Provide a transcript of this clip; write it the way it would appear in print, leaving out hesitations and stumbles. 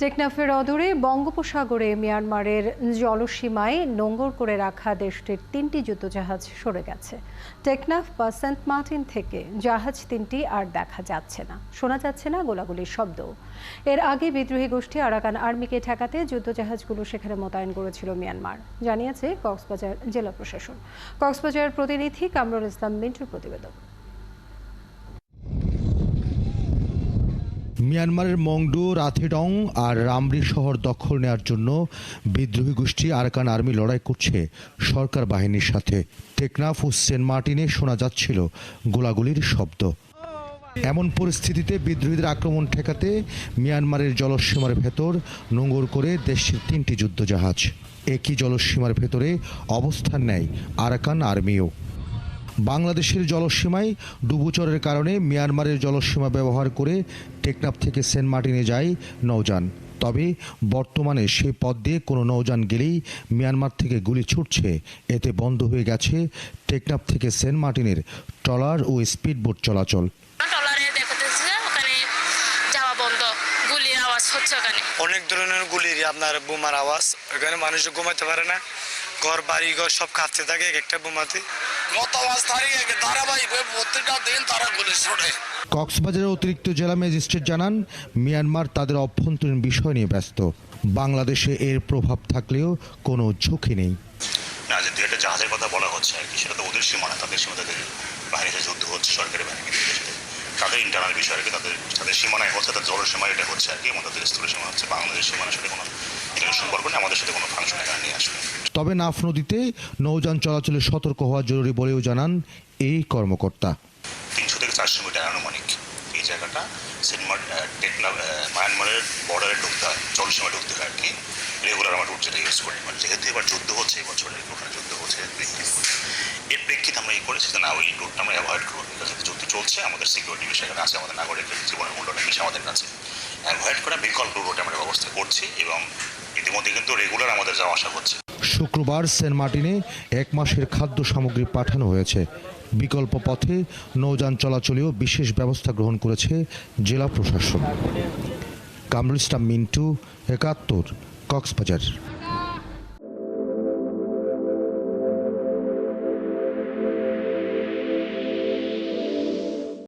টেকনাফের অদূরে বঙ্গোপসাগরে মিয়ানমারের জলসীমায় নোঙর করে রাখা দেশটির 3টি যুদ্ধজাহাজ সরে গেছে। টেকনাফ বা সেন্ট মার্টিন থেকে জাহাজ 3টি আর দেখা যাচ্ছে না, শোনা যাচ্ছে না গোলাগুলির শব্দ। এর আগে বিদ্রোহী গোষ্ঠী আরাকান আর্মিকে ঠেকাতে যুদ্ধজাহাজগুলো সেখানে মোতায়েন করেছিল মিয়ানমার, জানিয়েছে কক্সবাজার জেলা প্রশাসন। কক্সবাজার প্রতিনিধি কামরুল ইসলাম মিন্টুর প্রতিবেদন। মিয়ানমারের মংডু, রাথিডং আর রামরি শহর দখল নেওয়ার জন্য বিদ্রোহী গোষ্ঠী আরাকান আর্মি লড়াই করছে সরকার বাহিনীর সাথে। টেকনাফ ও সেন্ট মার্টিনে শোনা যাচ্ছিল গোলাগুলির শব্দ। এমন পরিস্থিতিতে বিদ্রোহীদের আক্রমণ ঠেকাতে মিয়ানমারের জলসীমার ভেতর নোঙর করে দেশটির 3টি যুদ্ধজাহাজ। একই জলসীমার ভেতরে অবস্থান নেয় আরাকান আর্মিও। বাংলাদেশের জলসীমায় ডুবোচরের কারণে মিয়ানমারের জলসীমা ব্যবহার করে টেকনাফ থেকে সেন্ট মার্টিনে যায় নৌযান। তবে বর্তমানে সেই পথ দিয়ে কোনো নৌযান গেলেই মিয়ানমার থেকে গুলি ছুটছে। এতে বন্ধ হয়ে গেছে টেকনাফ থেকে সেন্ট মার্টিনের ট্রলার ও স্পিডবোট চলাচল। অনেক ধরনের গুলির আপনার বোমার আওয়াজ, ওখানে মানুষ ঘুমাতে পারে না, ঘর বাড়ি ঘর সব কাঁপতে থাকে এক একটা বোমাতে। কক্সবাজারের অতিরিক্ত জেলা ম্যাজিস্ট্রেট জানান, মিয়ানমার তাদের অভ্যন্তরীণ বিষয় নিয়ে ব্যস্ত। বাংলাদেশে এর প্রভাব থাকলেও কোনো ঝুঁকি নেই। না, যে দুইটা জাহাজের কথা বলা হচ্ছে আর কি, সেটা তো ওদের সীমানা, তাদের সীমা, তাদের বাহিনীতে যুদ্ধ হচ্ছে, সরকারি বাহিনী তাদের ইন্টারনাল বিষয় আর কি, তাদের সীমানায় হচ্ছে, তাদের জলের সীমা এটা হচ্ছে আর কি, এবং তাদের স্থলের সীমা হচ্ছে। বাংলাদেশের সীমানার সাথে কোনো সম্পর্ক নেই, আমাদের সাথে কোনো ফাংশন এখানে নিয়ে আসবে। তবে নাফ নদীতে নৌযান চলাচলে সতর্ক হওয়া জরুরি বলেও জানান এই কর্মকর্তা। 300 থেকে 400 মিটার আনুমানিক এই জায়গাটা মায়ানমারের বর্ডারে ঢুকতে হয়, জলসীমা ঢুকতে হয় আর কি। রেগুলার আমরা রুট যেটা ইউজ করি, মানে যেহেতু এবার যুদ্ধ হচ্ছে, এই বছর ওখানে যুদ্ধ হচ্ছে, এর প্রেক্ষিতে আমরা এই করেছি যে না, ওই রুটটা আমরা অ্যাভয়েড করবো। যেহেতু যুদ্ধ চলছে, আমাদের সিকিউরিটি বিষয় এখানে আছে, আমাদের নাগরিকের জীবনের মূল্য অনেক বেশি আমাদের কাছে। অ্যাভয়েড করা বিকল্প রুট আমরা ব্যবস্থা করছি এবং ইতিমধ্যে কিন্তু রেগুলার আমাদের যাওয়া আসা হচ্ছে। শুক্রবার সেন্ট মার্টিনে 1 মাসের খাদ্য সামগ্রী পাঠানো হয়েছে। বিকল্প পথে নৌযান চলাচলেও বিশেষ ব্যবস্থা গ্রহণ করেছে জেলা প্রশাসন। কামরুল ইসলাম মিন্টু, 71, কক্সবাজার।